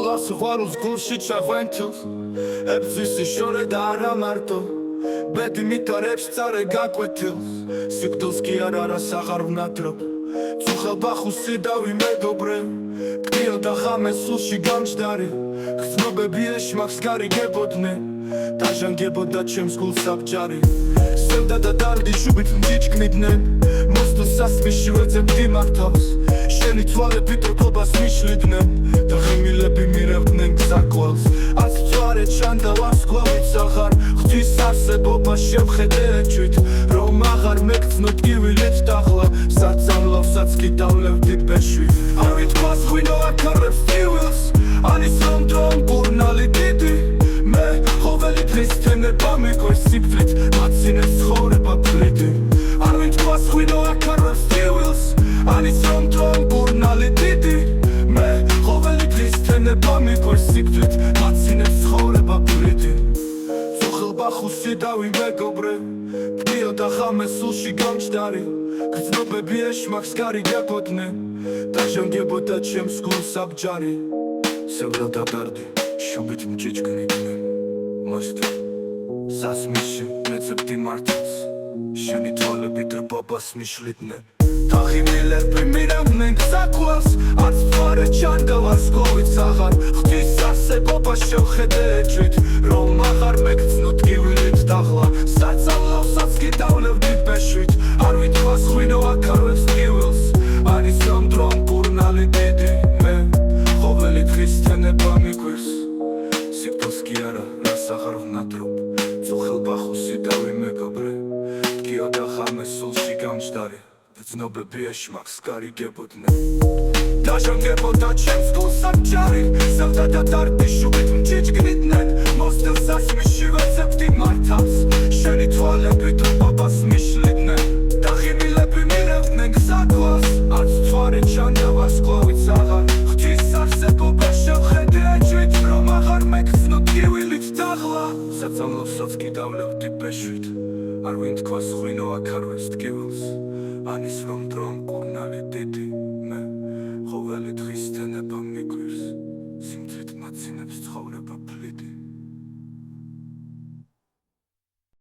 ალას ღვაროს გულში ჩაღვენთილს ებზისი შორე და არა მარტო ბედი მიტარებს წარე გაკვეთილს სიკვდილს კი არ არას აღარ ვნატრობ წუხელ ბახუსი დავი მეგობრე კნიო და ხამე სულში გამჯდარი ხსნობები ეშმაკს გარიგებოდნენ დაჟანგებოდა ჩემს გულს საბჯარი სევდა და დარდი შუბით მჯიჯკნიდნენ მოსდო სასმიში ვეძებდი მართავს შენი თვალები ტრფობას მიშლიდნენ და ღიმილები მირევდნენ გზაკვალს აც წვარე ჩანდა ვარსკვლავიც აღარ ღვთის არსებობა შევხედე ეჭვით რომ აღარ მეკცნო ტკივილით დაღლა საწამლავსაც კი დავლევდი ბეშვით არ ვითქვას ღვინო აკარებს ტკივილს არის რომ დრომ ბურნალი დიდი მე ხოველი დღის თემება მიყვეს სიფრით მაცინეს ცხოვრება ფლიდი არ ვითქვას ღვინო აკარებს ტკივილს არის რომ დრომ ბურნალი დიდი მე ხოველი დღის თემება მიყვეს სიფრით მაცინეს ცხოვრება ფლიდი წუხელ ბახუსი დავი მეგობრე კნიო და ხამე სულში გამჯდარი გრძნობები ეშმაკს გარიგებოდნენ დაჟანგებოდა ჩემს გულს საბჯარი სევდა და დარდი შუბით მჯიჯკნიდნენ მოსდო სასმიში ვეძებდი მართავს შენი თვალები ტრფობას მიშლიდნენ და ღიმილები მირევდნენ გზაკვალს არც მთვარე ჩანდა ვარსკვლავიც აღარ ღვთის არსებობა შევხედე ეჭვით რომ აღარ მეკცნო ტკივილით დაღლა საწამლავსაც კი დავლევდი ბეშვით არ ვითქვას ღვინო აკარებს ტკივილს არის რომ დრომ ბურნალი დიდი მე ხოველი დღის თენება მიგვირს სიკვდილს კი არა რას აღარ ვნატრობ წუხელ ბახუსი დავი მეგობრე კიო და ხამე სულში გამჯდარი გრძნობები ეშმაკს გარიგებოდნენ დაჟანგებოდა ჩემს გულს საბჯარი სევდა და დარდი შუბით მჯიჯკნიდნენ მოსდელ სასმიში ვეძებდი მართავს შენი თვალები ტრფობას მიშლიდნენ და ღიმილები მირევდნენ გზაკვალს არც მთვარე ჩანდა ვარსკვლავიც აღარ ღვთის არსებობა შევხედე ეჭვით რომ აღარ მეკცნო ტკივილით დაღლა საწამლავსაც კი დავლევდი ბეშვით არ ვინ თქვას ღვინო აკარებს ტკივილს არის რომ დრომ ბურნალი დიდი